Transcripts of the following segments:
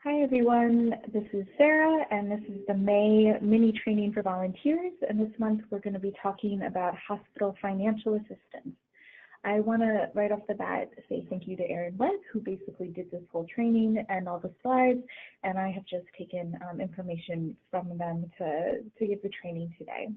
Hi everyone, this is Sarah and this is the May mini training for volunteers, and this month we're going to be talking about hospital financial assistance. I want to right off the bat say thank you to Erin Webb, who basically did this whole training and all the slides, and I have just taken information from them to give the training today.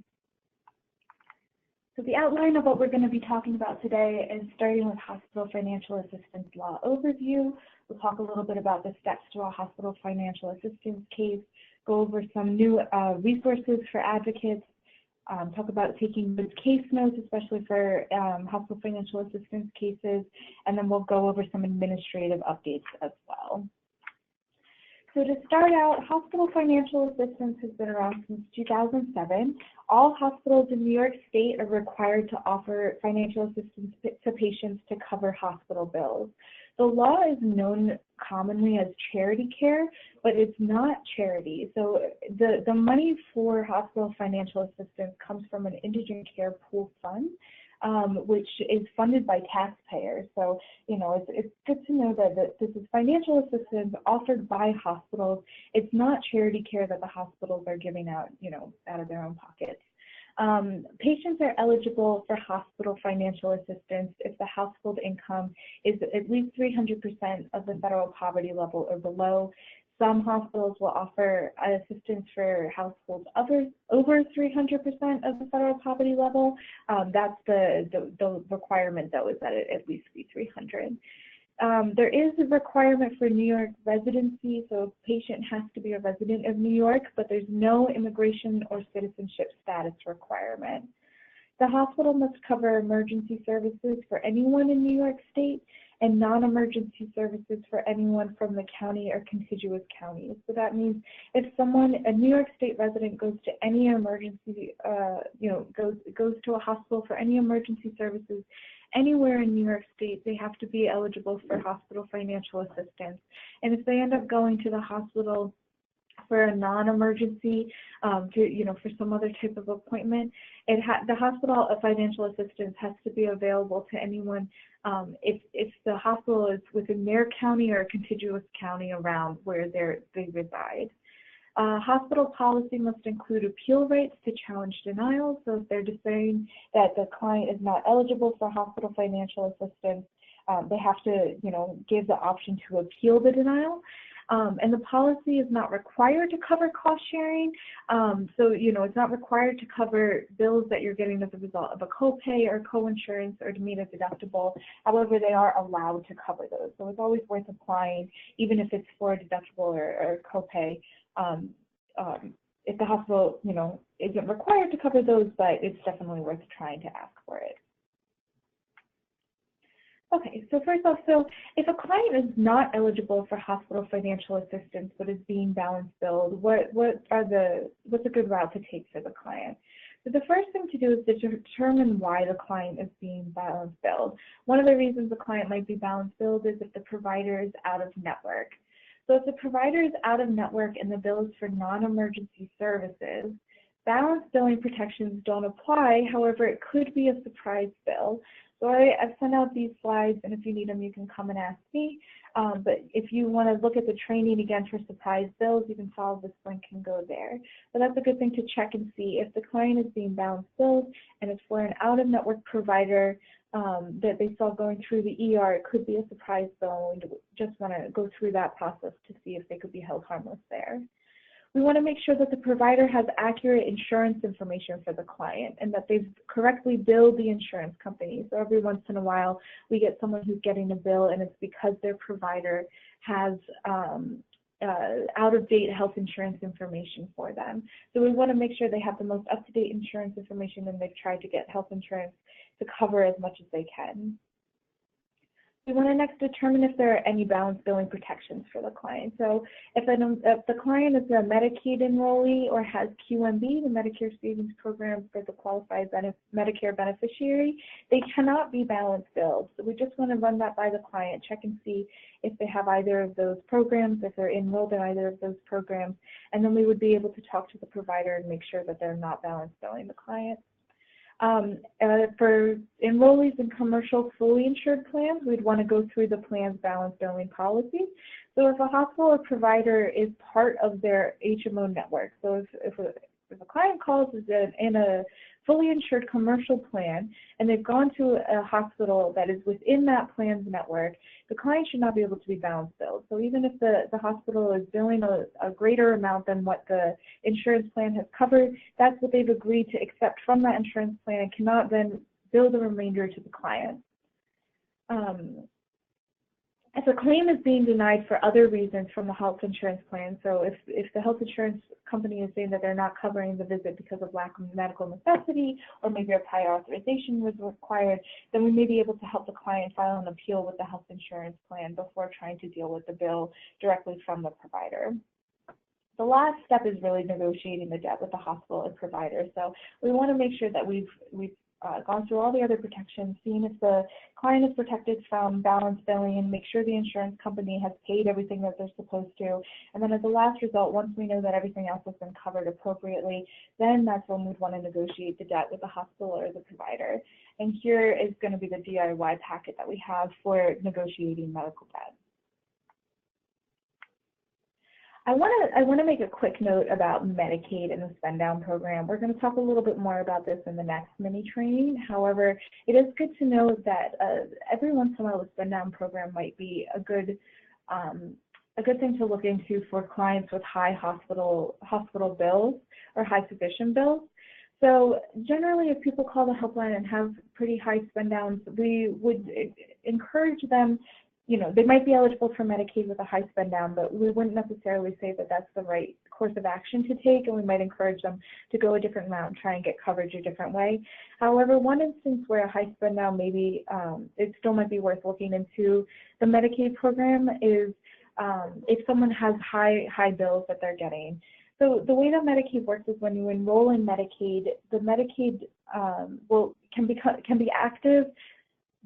So the outline of what we're going to be talking about today is starting with hospital financial assistance law overview. We'll talk a little bit about the steps to a hospital financial assistance case, go over some new resources for advocates, talk about taking good case notes, especially for hospital financial assistance cases, and then we'll go over some administrative updates as well. So to start out, hospital financial assistance has been around since 2007. All hospitals in New York State are required to offer financial assistance to patients to cover hospital bills. The law is known commonly as charity care, but it's not charity. So the money for hospital financial assistance comes from an indigent care pool fund, which is funded by taxpayers. So, you know, it's good to know that this is financial assistance offered by hospitals. It's not charity care that the hospitals are giving out, you know, out of their own pockets. Patients are eligible for hospital financial assistance if the household income is at least 300% of the federal poverty level or below. Some hospitals will offer assistance for households over 300% of the federal poverty level. That's the requirement, though, is that it at least be 300. There is a requirement for New York residency, so a patient has to be a resident of New York, but there's no immigration or citizenship status requirement. The hospital must cover emergency services for anyone in New York State and non-emergency services for anyone from the county or contiguous counties. So that means if a New York State resident goes to any emergency, goes to a hospital for any emergency services anywhere in New York State, they have to be eligible for hospital financial assistance. And if they end up going to the hospital for a non-emergency, for some other type of appointment, the hospital financial assistance has to be available to anyone if the hospital is within their county or a contiguous county around where they reside. Hospital policy must include appeal rights to challenge denial. So if they're just saying that the client is not eligible for hospital financial assistance, they have to, give the option to appeal the denial. And the policy is not required to cover cost sharing. It's not required to cover bills that you're getting as a result of a copay or co-insurance or to meet a deductible. However, they are allowed to cover those. So it's always worth applying, even if it's for a deductible or copay. If the hospital, isn't required to cover those, but it's definitely worth trying to ask for it. Okay, so first off, if a client is not eligible for hospital financial assistance but is being balance billed, what's a good route to take for the client? So the first thing to do is to determine why the client is being balance billed. One of the reasons the client might be balance billed is if the provider is out of network. So if the provider is out of network and the bill is for non-emergency services, balance billing protections don't apply. However, it could be a surprise bill. So I've sent out these slides, and if you need them, you can come and ask me. But if you want to look at the training again for surprise bills, you can follow this link and go there. But that's a good thing to check and see if the client is being balance billed and it's for an out-of-network provider that they saw going through the ER. It could be a surprise bill, and we just want to go through that process to see if they could be held harmless there. We want to make sure that the provider has accurate insurance information for the client and that they've correctly billed the insurance company. So every once in a while, we get someone who's getting a bill, and it's because their provider has out-of-date health insurance information for them. So we want to make sure they have the most up-to-date insurance information, and they've tried to get health insurance to cover as much as they can. We want to next determine if there are any balance billing protections for the client. So if the client is a Medicaid enrollee or has QMB, the Medicare Savings Program for the qualified Medicare beneficiary, they cannot be balance billed. So we just want to run that by the client, check and see if they have either of those programs, if they're enrolled in either of those programs, and then we would be able to talk to the provider and make sure that they're not balance billing the client. For enrollees in commercial fully insured plans, we'd want to go through the plan's balance billing policy. So if a hospital or provider is part of their HMO network, so if a client calls in a fully insured commercial plan and they've gone to a hospital that is within that plan's network, the client should not be able to be balance billed. So even if the hospital is billing a greater amount than what the insurance plan has covered, that's what they've agreed to accept from that insurance plan and cannot then bill the remainder to the client. If a claim is being denied for other reasons from the health insurance plan, so if the health insurance company is saying that they're not covering the visit because of lack of medical necessity, or maybe a prior authorization was required, then we may be able to help the client file an appeal with the health insurance plan before trying to deal with the bill directly from the provider. The last step is really negotiating the debt with the hospital or provider. So we want to make sure that we've gone through all the other protections, seeing if the client is protected from balance billing, and make sure the insurance company has paid everything that they're supposed to. And then as a last result, once we know that everything else has been covered appropriately, then that's when we'd want to negotiate the debt with the hospital or the provider. And here is going to be the DIY packet that we have for negotiating medical debt. I want to make a quick note about Medicaid and the spend down program. We're going to talk a little bit more about this in the next mini training. However, it is good to know that every once in a while the spend down program might be a good thing to look into for clients with high hospital bills or high physician bills. So generally, if people call the helpline and have pretty high spend downs, we would encourage them. You know, they might be eligible for Medicaid with a high spend down, but we wouldn't necessarily say that that's the right course of action to take, and we might encourage them to go a different route and try and get coverage a different way. However, one instance where a high spend down maybe it still might be worth looking into the Medicaid program is if someone has high bills that they're getting. So the way that Medicaid works is when you enroll in Medicaid, the Medicaid can be active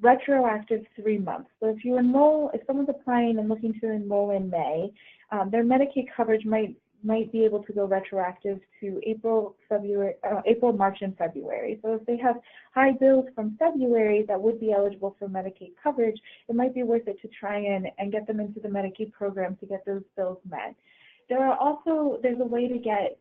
retroactive 3 months. So if someone's applying and looking to enroll in May, their Medicaid coverage might be able to go retroactive to April, March, and February. So if they have high bills from February that would be eligible for Medicaid coverage, it might be worth it to try and get them into the Medicaid program to get those bills met. There's a way to get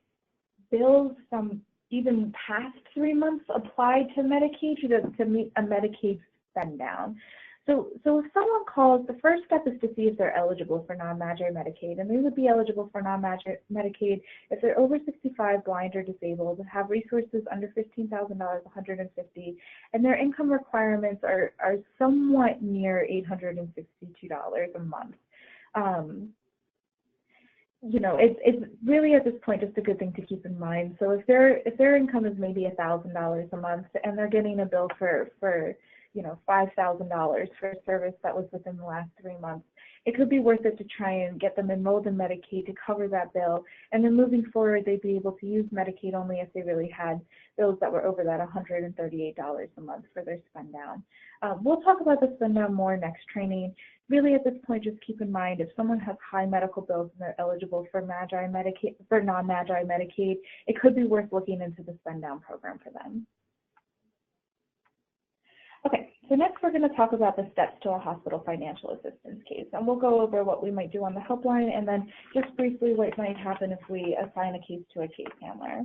bills from even past 3 months applied to Medicaid to meet a Medicaid spend down. So if someone calls, the first step is to see if they're eligible for non-Magi Medicaid, and they would be eligible for non-Magi Medicaid if they're over 65, blind, or disabled, have resources under $15,000, $150, and their income requirements are somewhat near $862 a month. You know, it's really at this point just a good thing to keep in mind. So if their income is maybe $1,000 a month and they're getting a bill for $5,000 for a service that was within the last 3 months, it could be worth it to try and get them enrolled in Medicaid to cover that bill. And then moving forward, they'd be able to use Medicaid only if they really had bills that were over that $138 a month for their spend down. We'll talk about the spend down more next training. Really, at this point, just keep in mind if someone has high medical bills and they're eligible for non-Magi Medicaid, it could be worth looking into the spend down program for them. Okay, so next we're going to talk about the steps to a hospital financial assistance case, and we'll go over what we might do on the helpline and then just briefly what might happen if we assign a case to a case handler.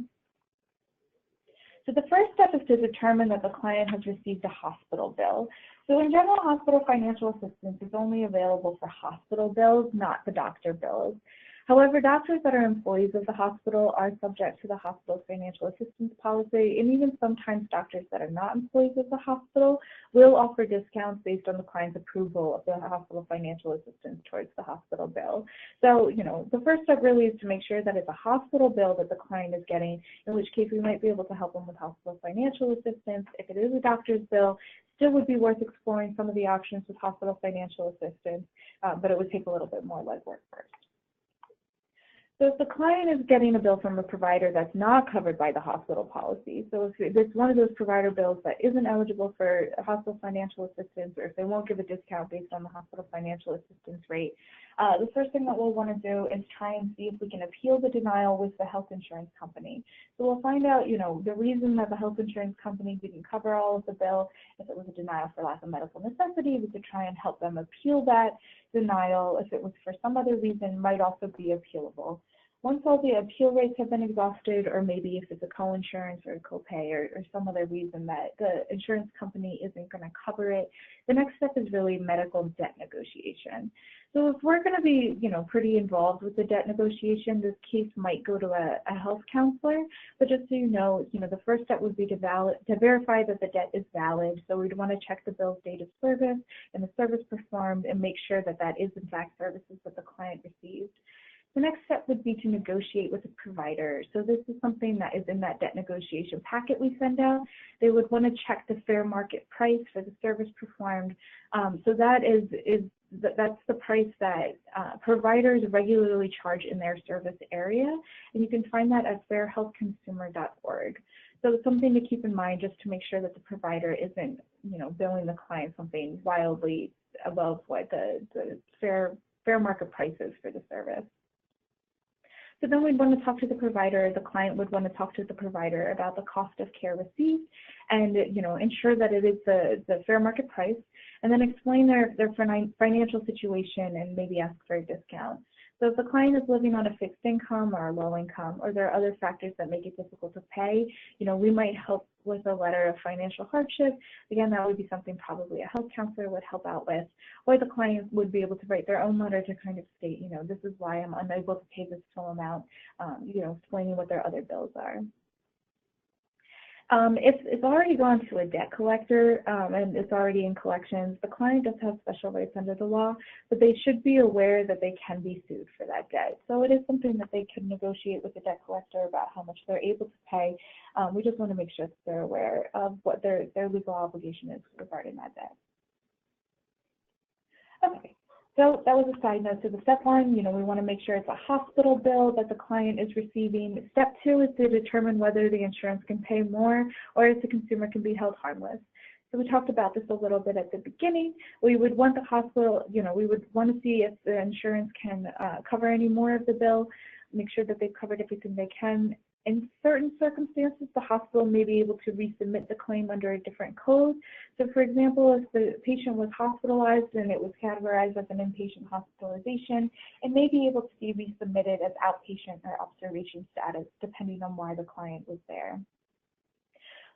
So the first step is to determine that the client has received a hospital bill. So in general, hospital financial assistance is only available for hospital bills, not the doctor bills. However, doctors that are employees of the hospital are subject to the hospital financial assistance policy, and even sometimes doctors that are not employees of the hospital will offer discounts based on the client's approval of the hospital financial assistance towards the hospital bill. So, you know, the first step really is to make sure that it's a hospital bill that the client is getting, in which case we might be able to help them with hospital financial assistance. If it is a doctor's bill, still would be worth exploring some of the options with hospital financial assistance, but it would take a little bit more legwork first. So if the client is getting a bill from a provider that's not covered by the hospital policy, so if it's one of those provider bills that isn't eligible for hospital financial assistance, or if they won't give a discount based on the hospital financial assistance rate, the first thing that we'll want to do is try and see if we can appeal the denial with the health insurance company. So we'll find out, the reason that the health insurance company didn't cover all of the bill. If it was a denial for lack of medical necessity, we could try and help them appeal that denial. If it was for some other reason, might also be appealable. Once all the appeal rates have been exhausted, or maybe if it's a co-insurance or a copay or some other reason that the insurance company isn't going to cover it, the next step is really medical debt negotiation. So if we're going to be, pretty involved with the debt negotiation, this case might go to a health counselor. But just so you know, the first step would be to verify that the debt is valid. So we'd want to check the bill's date of service and the service performed and make sure that that is in fact services that the client received. The next step would be to negotiate with the provider. So this is something that is in that debt negotiation packet we send out. They would want to check the fair market price for the service performed. So that's the price that providers regularly charge in their service area, and you can find that at fairhealthconsumer.org. So it's something to keep in mind, just to make sure that the provider isn't, billing the client something wildly above what the fair market price is for the service. So then we'd want to talk to the provider. The client would want to talk to the provider about the cost of care received, and ensure that it is the fair market price, and then explain their financial situation and maybe ask for a discount. So if the client is living on a fixed income or a low income, or there are other factors that make it difficult to pay, we might help with a letter of financial hardship. Again, that would be something probably a health counselor would help out with, or the client would be able to write their own letter to kind of state, this is why I'm unable to pay this full amount, explaining what their other bills are. If it's already gone to a debt collector and it's already in collections, the client does have special rights under the law, but they should be aware that they can be sued for that debt. So it is something that they can negotiate with the debt collector about how much they're able to pay. We just want to make sure that they're aware of what their legal obligation is regarding that debt. Okay. So that was a side note. So the step one, we want to make sure it's a hospital bill that the client is receiving. Step two is to determine whether the insurance can pay more or if the consumer can be held harmless. So we talked about this a little bit at the beginning. We would want the hospital, we would want to see if the insurance can cover any more of the bill, make sure that they've covered everything they can. In certain circumstances, the hospital may be able to resubmit the claim under a different code. So for example, if the patient was hospitalized and it was categorized as an inpatient hospitalization, it may be able to be resubmitted as outpatient or observation status, depending on why the client was there.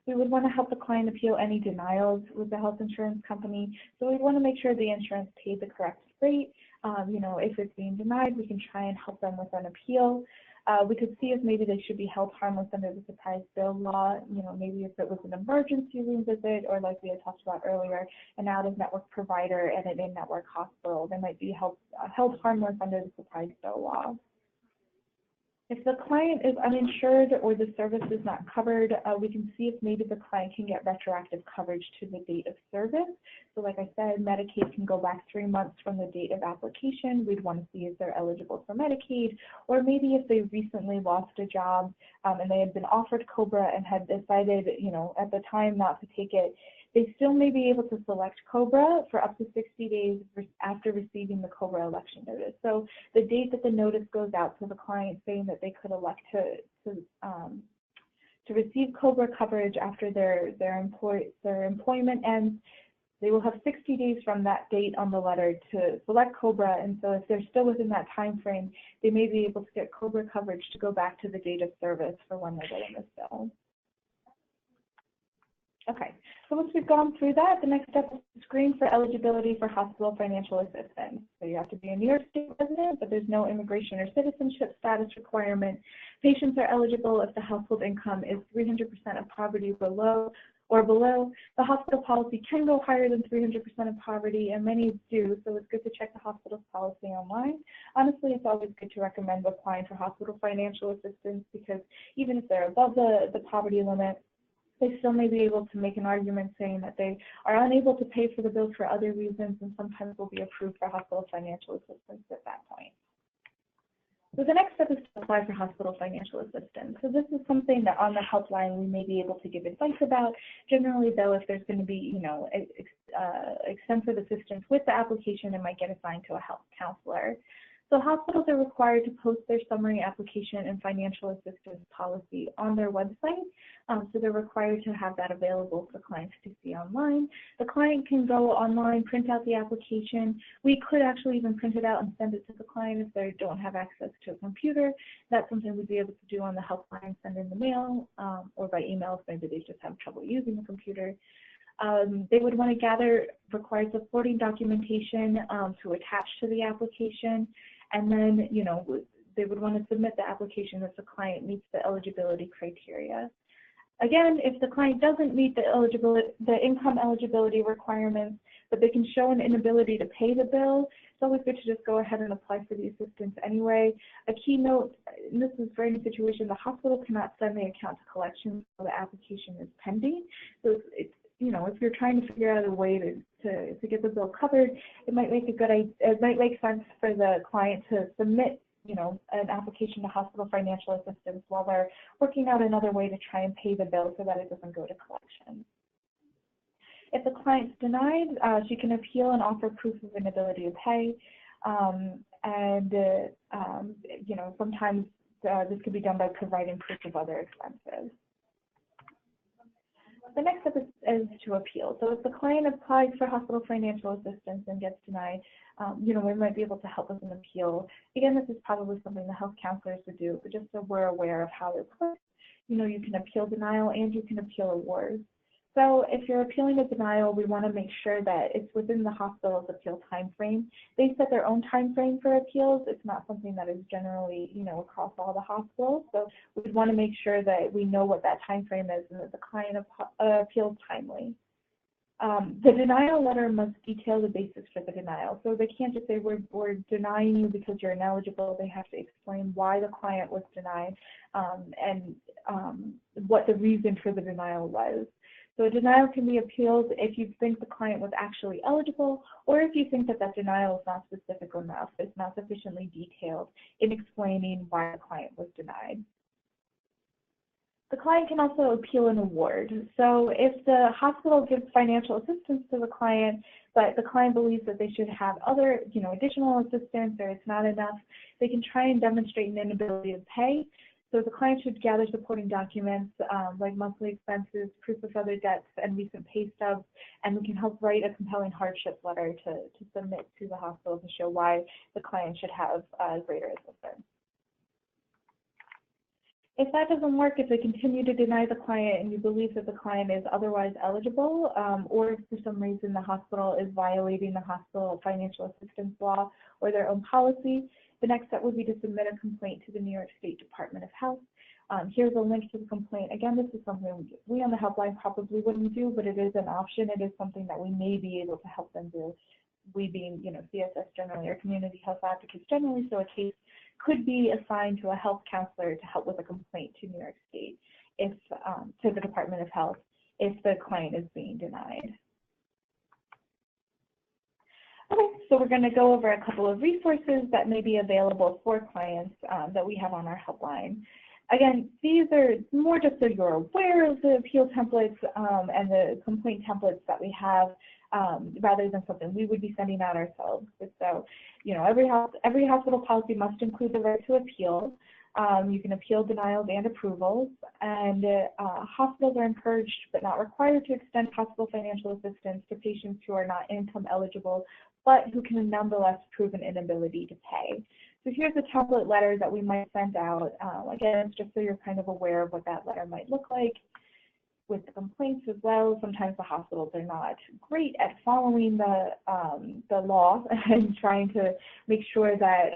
We would want to help the client appeal any denials with the health insurance company. So we want to make sure the insurance paid the correct rate. If it's being denied, we can try and help them with an appeal. We could see if maybe they should be held harmless under the surprise bill law, maybe if it was an emergency room visit, or like we had talked about earlier, an out-of-network provider and an in-network hospital, they might be held harmless under the surprise bill law. If the client is uninsured or the service is not covered, we can see if maybe the client can get retroactive coverage to the date of service. So like I said, Medicaid can go back 3 months from the date of application. We'd want to see if they're eligible for Medicaid, or maybe if they recently lost a job and they had been offered COBRA and had decided, at the time not to take it, they still may be able to select COBRA for up to 60 days after receiving the COBRA election notice. So the date that the notice goes out to the client saying that they could elect to receive COBRA coverage after their employment ends, they will have 60 days from that date on the letter to select COBRA. And so if they're still within that time frame, they may be able to get COBRA coverage to go back to the date of service for when they're getting this bill. Okay, so once we've gone through that, the next step is to screen for eligibility for hospital financial assistance. So you have to be a New York State resident, but there's no immigration or citizenship status requirement. Patients are eligible if the household income is 300% of poverty below. The hospital policy can go higher than 300% of poverty, and many do, so it's good to check the hospital's policy online. Honestly, it's always good to recommend applying for hospital financial assistance, because even if they're above the poverty limit, they still may be able to make an argument saying that they are unable to pay for the bills for other reasons, and sometimes will be approved for hospital financial assistance at that point. So the next step is to apply for hospital financial assistance. So this is something that on the helpline we may be able to give advice about. Generally, though, if there's going to be, extensive assistance with the application, it might get assigned to a health counselor. So hospitals are required to post their summary application and financial assistance policy on their website. So they're required to have that available for clients to see online. The client can go online, print out the application. We could actually even print it out and send it to the client if they don't have access to a computer. That's something we'd be able to do on the helpline, send in the mail, or by email if maybe they just have trouble using the computer. They would want to gather required supporting documentation to attach to the application, and then, they would want to submit the application if the client meets the eligibility criteria. Again, if the client doesn't meet the income eligibility requirements, but they can show an inability to pay the bill, it's always good to just go ahead and apply for the assistance anyway. A key note, and this is for any situation, the hospital cannot send the account to collections while the application is pending. So it's if you're trying to figure out a way to get the bill covered, it might make sense for the client to submit an application to hospital financial assistance while they're working out another way to try and pay the bill so that it doesn't go to collections. If the client's denied, she can appeal and offer proof of inability to pay. Sometimes this could be done by providing proof of other expenses. The next step is to appeal. So if the client applies for hospital financial assistance and gets denied, we might be able to help with an appeal. Again, this is probably something the health counselors would do, but just so we're aware of how it works, you can appeal denial and you can appeal awards. So if you're appealing a denial, we want to make sure that it's within the hospital's appeal time frame. They set their own time frame for appeals. It's not something that is generally, across all the hospitals. So we want to make sure that we know what that time frame is and that the client appeals timely. The denial letter must detail the basis for the denial. So they can't just say we're denying you because you're ineligible. They have to explain why the client was denied and what the reason for the denial was. So a denial can be appealed if you think the client was actually eligible, or if you think that denial is not specific enough, it's not sufficiently detailed in explaining why the client was denied. The client can also appeal an award. So if the hospital gives financial assistance to the client, but the client believes that they should have other, additional assistance or it's not enough, they can try and demonstrate an inability to pay. So the client should gather supporting documents like monthly expenses, proof of other debts, and recent pay stubs, and we can help write a compelling hardship letter to submit to the hospital to show why the client should have greater assistance. If that doesn't work, if they continue to deny the client and you believe that the client is otherwise eligible, or if for some reason the hospital is violating the hospital financial assistance law or their own policy, the next step would be to submit a complaint to the New York State Department of Health. Here's a link to the complaint. Again, this is something we on the helpline probably wouldn't do, but it is an option. It is something that we may be able to help them do. We being, CSS generally, or community health advocates generally, so a case could be assigned to a health counselor to help with a complaint to New York State, to the Department of Health, if the client is being denied. Okay, so we're going to go over a couple of resources that may be available for clients that we have on our helpline. Again, these are more just so you're aware of the appeal templates and the complaint templates that we have, rather than something we would be sending out ourselves. So, every hospital policy must include the right to appeal. You can appeal denials and approvals, and hospitals are encouraged but not required to extend hospital financial assistance to patients who are not income eligible, but who can nonetheless prove an inability to pay. So here's a template letter that we might send out. Again, just so you're kind of aware of what that letter might look like. With the complaints as well, sometimes the hospitals are not great at following the law and trying to make sure that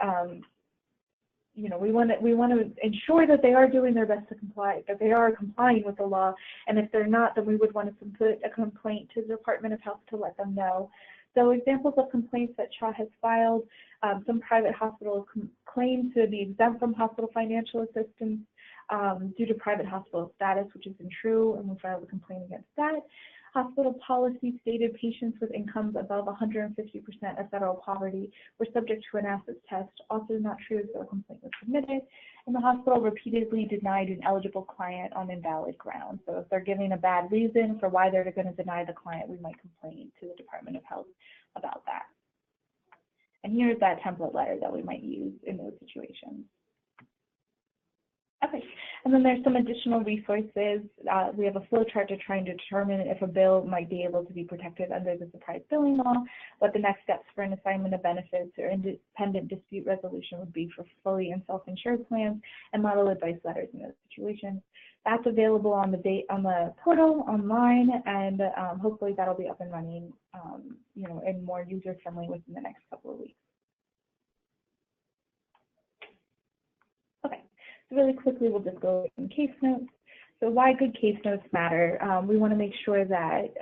we want to ensure that they are doing their best to comply, that they are complying with the law, and if they're not, then we would want to submit a complaint to the Department of Health to let them know. So examples of complaints that CHA has filed: some private hospitals claim to be exempt from hospital financial assistance due to private hospital status, which isn't true, and we filed a complaint against that. Hospital policy stated patients with incomes above 150% of federal poverty were subject to an assets test. Also not true if a complaint was submitted. And the hospital repeatedly denied an eligible client on invalid grounds. So if they're giving a bad reason for why they're going to deny the client, we might complain to the Department of Health about that. And here's that template letter that we might use in those situations. Okay, and then there's some additional resources. We have a flow chart to try and determine if a bill might be able to be protected under the surprise billing law, what the next steps for an assignment of benefits or independent dispute resolution would be for fully and self-insured plans, and model advice letters in those situations. That's available on the portal online, and hopefully that'll be up and running, and more user-friendly within the next couple of weeks. Okay. So really quickly, we'll just go over some case notes. So why good case notes matter. We want to make sure that,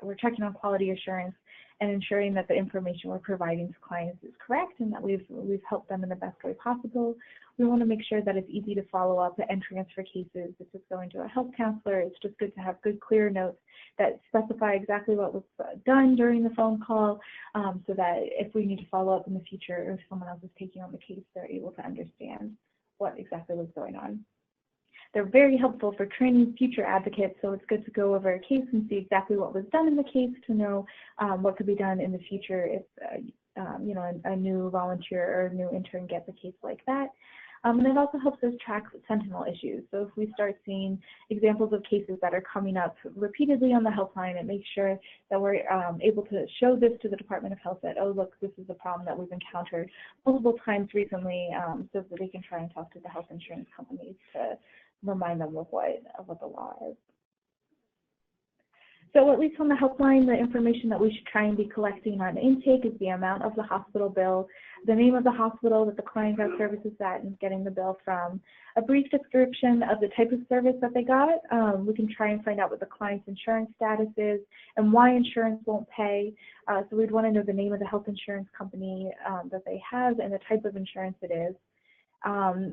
we're checking on quality assurance and ensuring that the information we're providing to clients is correct and that we've helped them in the best way possible. We want to make sure that it's easy to follow up and transfer cases. If it's going to a health counselor, it's just good to have good, clear notes that specify exactly what was done during the phone call, so that if we need to follow up in the future or if someone else is taking on the case, they're able to understand what exactly was going on. They're very helpful for training future advocates, so it's good to go over a case and see exactly what was done in the case to know what could be done in the future if a new volunteer or a new intern gets a case like that. And it also helps us track sentinel issues. So if we start seeing examples of cases that are coming up repeatedly on the helpline, it makes sure that we're able to show this to the Department of Health that, oh, look, this is a problem that we've encountered multiple times recently, so that they can try and talk to the health insurance companies to remind them of what the law is. So at least on the helpline, the information that we should try and be collecting on intake is the amount of the hospital bill, the name of the hospital that the client got services at and getting the bill from, a brief description of the type of service that they got. We can try and find out what the client's insurance status is and why insurance won't pay. So we'd want to know the name of the health insurance company that they have and the type of insurance it is.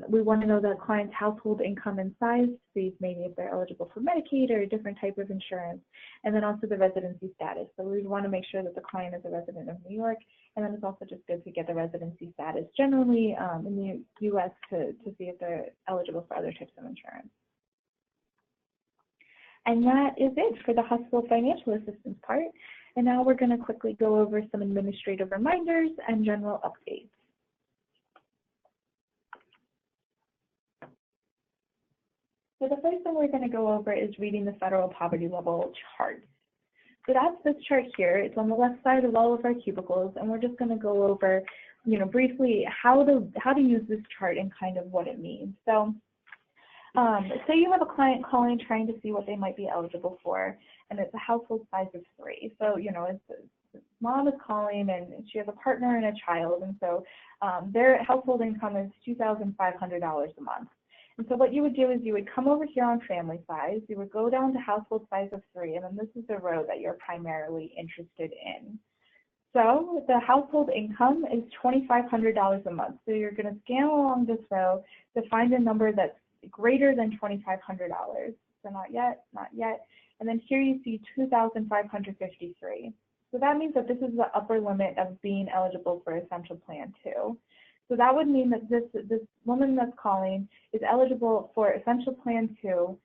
We want to know the client's household income and size, see maybe if they're eligible for Medicaid or a different type of insurance, and then also the residency status. So we want to make sure that the client is a resident of New York, and then it's also just good to get the residency status generally in the U.S. to see if they're eligible for other types of insurance. And that is it for the hospital financial assistance part. And now we're going to quickly go over some administrative reminders and general updates. So the first thing we're going to go over is reading the federal poverty level chart. So that's this chart here. It's on the left side of all of our cubicles, and we're just going to go over, briefly how to use this chart and kind of what it means. So say you have a client calling trying to see what they might be eligible for, and it's a household size of 3. So, mom is calling and she has a partner and a child, and so their household income is $2,500 a month. And so what you would do is you would come over here on family size, you would go down to household size of 3, and then this is the row that you're primarily interested in. So the household income is $2,500 a month. So you're going to scan along this row to find a number that's greater than $2,500. So not yet, not yet. And then here you see 2,553. So that means that this is the upper limit of being eligible for Essential Plan 2. So that would mean that this woman that's calling is eligible for Essential Plan 2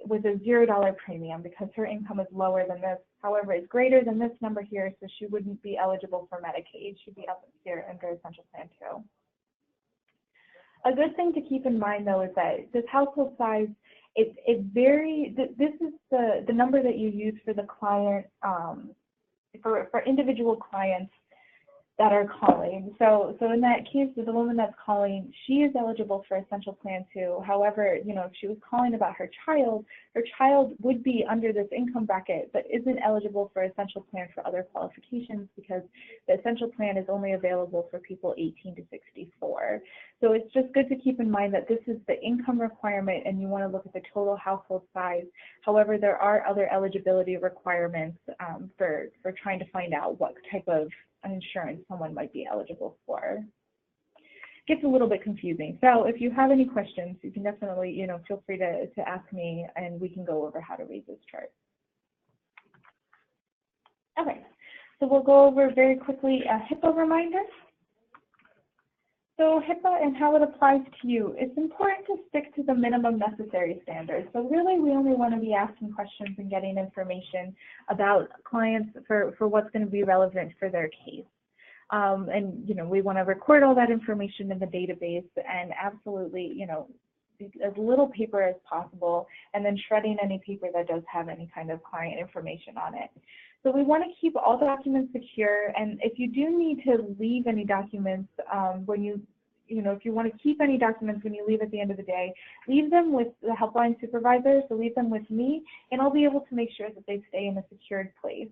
with a $0 premium because her income is lower than this. However, it's greater than this number here, so she wouldn't be eligible for Medicaid. She'd be up here under Essential Plan 2. A good thing to keep in mind, though, is that this household size, it varies. This is the number that you use for the client, for individual clients that are calling. So in that case, the woman that's calling, she is eligible for Essential Plan 2. However, if she was calling about her child would be under this income bracket, but isn't eligible for Essential Plan for other qualifications because the Essential Plan is only available for people 18 to 64. So it's just good to keep in mind that this is the income requirement and you want to look at the total household size. However, there are other eligibility requirements for trying to find out what type of insurance someone might be eligible for. gets a little bit confusing. So if you have any questions, you can definitely, feel free to ask me, and we can go over how to read this chart. Okay, so we'll go over very quickly a HIPAA reminder. So HIPAA and how it applies to you, it's important to stick to the minimum necessary standards. So really, we only want to be asking questions and getting information about clients for what's going to be relevant for their case. And, we want to record all that information in the database and absolutely, as little paper as possible, and then shredding any paper that does have any kind of client information on it. So we want to keep all documents secure, and if you do need to leave any documents if you want to keep any documents when you leave at the end of the day, leave them with the helpline supervisor, so leave them with me, and I'll be able to make sure that they stay in a secured place.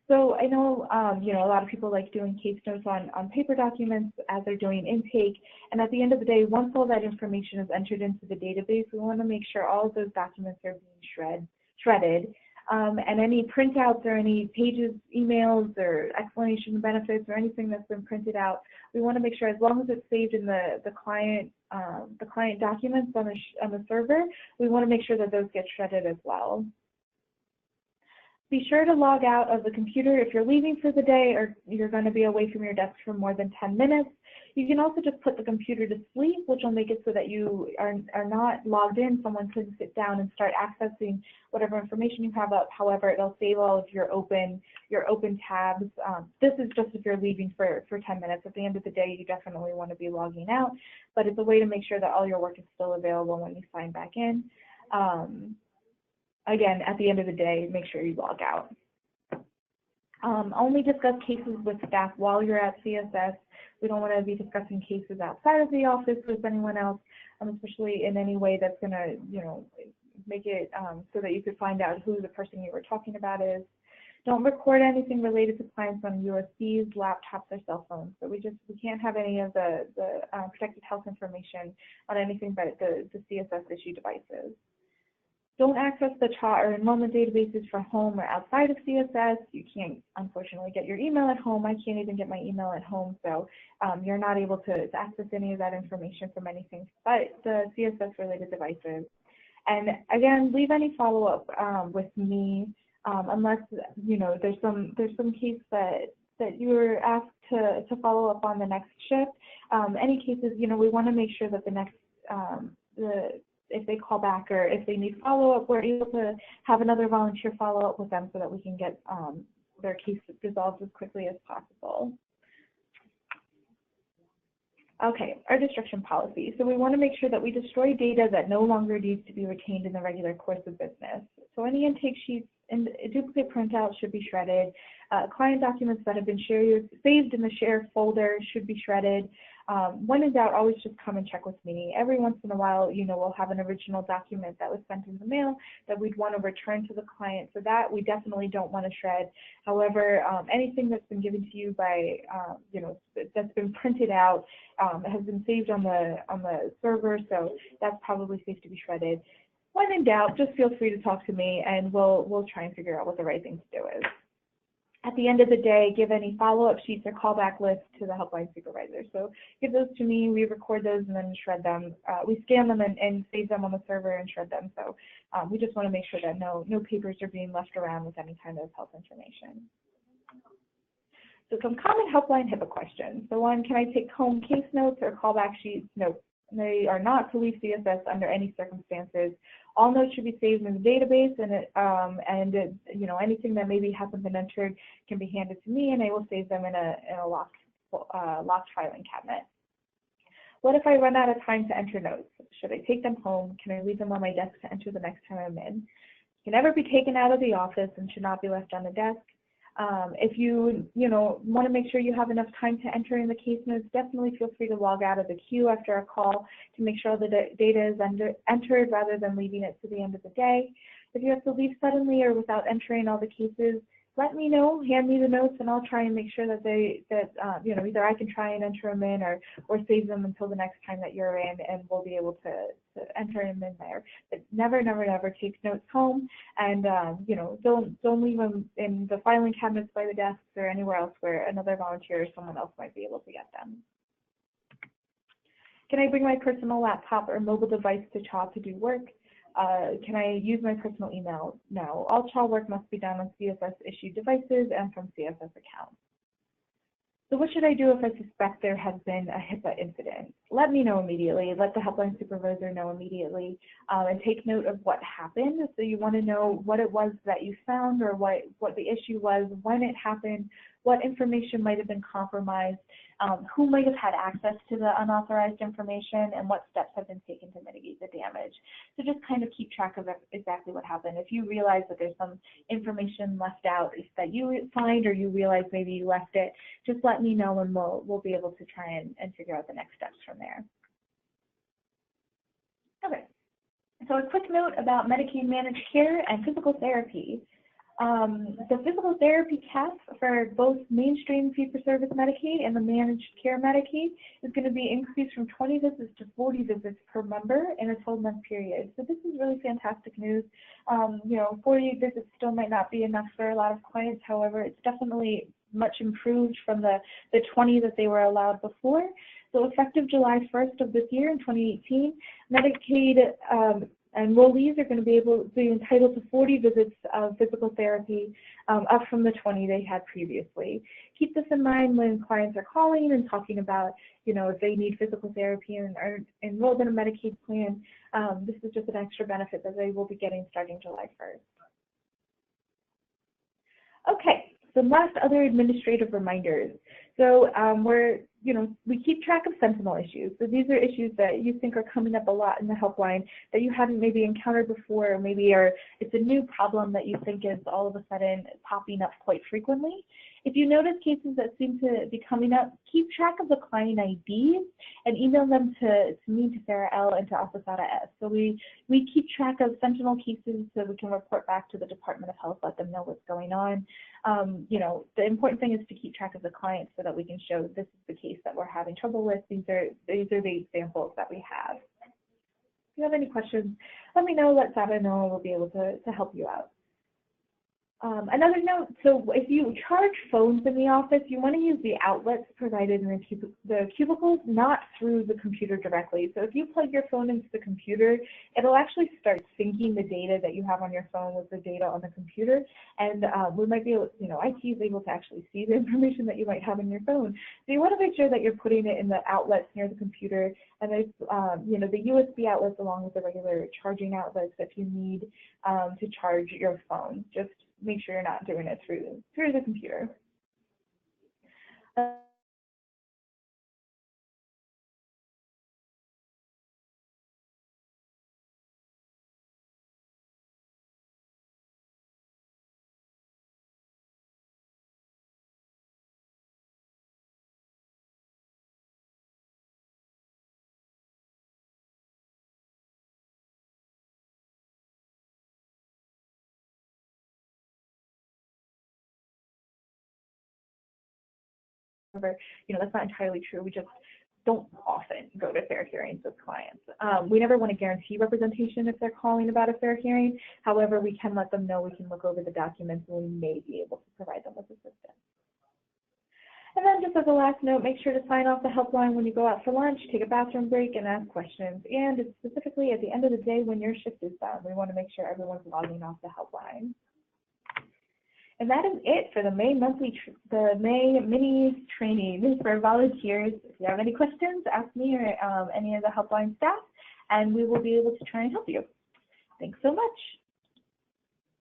So I know, a lot of people like doing case notes on paper documents as they're doing intake, and at the end of the day, once all that information is entered into the database, we want to make sure all of those documents are being shredded. And any printouts or any pages, emails, or explanation of benefits or anything that's been printed out, we want to make sure, as long as it's saved in the client documents on the server, we want to make sure that those get shredded as well. Be sure to log out of the computer if you're leaving for the day or you're going to be away from your desk for more than 10 minutes. You can also just put the computer to sleep, which will make it so that you are not logged in. Someone can sit down and start accessing whatever information you have up. However, it'll save all of your open tabs. This is just if you're leaving for 10 minutes. At the end of the day, you definitely want to be logging out, but it's a way to make sure that all your work is still available when you sign back in. Again, at the end of the day, make sure you log out. Only discuss cases with staff while you're at CSS. We don't want to be discussing cases outside of the office with anyone else, especially in any way that's going to, make it so that you could find out who the person you were talking about is. Don't record anything related to clients on USBs, laptops, or cell phones. So we can't have any of the protected health information on anything but the CSS issue devices. Don't access the CHA or enrollment databases from home or outside of CSS. You can't, unfortunately, get your email at home. I can't even get my email at home, so you're not able to access any of that information from anything but the CSS-related devices. And again, leave any follow-up with me unless there's some case that you were asked to follow up on the next shift. Any cases, we want to make sure that the next if they call back or if they need follow-up, we're able to have another volunteer follow up with them so that we can get their case resolved as quickly as possible. Okay, our destruction policy. So we want to make sure that we destroy data that no longer needs to be retained in the regular course of business. So any intake sheets and duplicate printouts should be shredded. Client documents that have been saved in the share folder should be shredded. When in doubt, always just come and check with me. Every once in a while, we'll have an original document that was sent in the mail that we'd want to return to the client. So that we definitely don't want to shred. However, anything that's been given to you by, that's been printed out has been saved on the server, so that's probably safe to be shredded. When in doubt, just feel free to talk to me, and we'll try and figure out what the right thing to do is. At the end of the day, give any follow-up sheets or callback lists to the helpline supervisor. So give those to me, we record those and then shred them. We scan them and save them on the server and shred them. So we just want to make sure that no papers are being left around with any kind of health information. So some common helpline HIPAA questions. So one, can I take home case notes or callback sheets? No, they are not to leave CSS under any circumstances. All notes should be saved in the database, and anything that maybe hasn't been entered can be handed to me, and I will save them in a locked filing cabinet. What if I run out of time to enter notes? Should I take them home? Can I leave them on my desk to enter the next time I'm in? Can never be taken out of the office and should not be left on the desk. If you want to make sure you have enough time to enter in the case notes, definitely feel free to log out of the queue after a call to make sure the data is entered rather than leaving it to the end of the day. If you have to leave suddenly or without entering all the cases, let me know, hand me the notes, and I'll try and make sure that either I can try and enter them in or save them until the next time that you're in, and we'll be able to enter them in there. But never, never, never take notes home, and don't leave them in the filing cabinets by the desks or anywhere else where another volunteer or someone else might be able to get them. Can I bring my personal laptop or mobile device to CHA to do work? Can I use my personal email? No. All CHA work must be done on CSS-issued devices and from CSS accounts. So what should I do if I suspect there has been a HIPAA incident? Let me know immediately. Let the helpline supervisor know immediately, and take note of what happened. So you want to know what it was that you found, or what the issue was, when it happened, what information might have been compromised, who might have had access to the unauthorized information, and what steps have been taken to mitigate the damage. So just kind of keep track of exactly what happened. If you realize that there's some information left out that you find, or you realize maybe you left it, just let me know, and we'll be able to try and figure out the next steps from there. Okay, so a quick note about Medicaid managed care and physical therapy. The physical therapy cap for both mainstream fee-for-service Medicaid and the managed care Medicaid is going to be increased from 20 visits to 40 visits per member in a 12-month period. So this is really fantastic news. 40 visits still might not be enough for a lot of clients. However, it's definitely much improved from the 20 that they were allowed before. So effective July 1st of this year in 2018, Medicaid enrollees are going to be entitled to 40 visits of physical therapy, up from the 20 they had previously. Keep this in mind when clients are calling and talking about, if they need physical therapy and are enrolled in a Medicaid plan. This is just an extra benefit that they will be getting starting July 1st. Okay, some last other administrative reminders. So we keep track of Sentinel issues. So these are issues that you think are coming up a lot in the helpline that you haven't maybe encountered before, or maybe it's a new problem that you think is all of a sudden popping up quite frequently. If you notice cases that seem to be coming up, keep track of the client IDs and email them to me, to Sarah L., and to Asasada S. So we keep track of Sentinel cases so we can report back to the Department of Health, let them know what's going on. The important thing is to keep track of the clients so that we can show this is the case that we're having trouble with. These are the examples that we have. If you have any questions, let me know, let Sada know, and we'll be able to help you out. Another note, so if you charge phones in the office, you want to use the outlets provided in the cubicles, not through the computer directly. So if you plug your phone into the computer, it'll actually start syncing the data that you have on your phone with the data on the computer, and we might be able, IT is able to actually see the information that you might have in your phone. So you want to make sure that you're putting it in the outlets near the computer, and there's, the USB outlets along with the regular charging outlets if you need to charge your phone. Just make sure you're not doing it through the computer. However, that's not entirely true. We just don't often go to fair hearings with clients. We never want to guarantee representation if they're calling about a fair hearing. However, we can let them know, we can look over the documents, and we may be able to provide them with assistance. And then just as a last note, make sure to sign off the helpline when you go out for lunch, take a bathroom break, and ask questions. And specifically at the end of the day when your shift is done, we want to make sure everyone's logging off the helpline. And that is it for the May mini training for volunteers. If you have any questions, ask me or any of the helpline staff, and we will be able to try and help you. Thanks so much.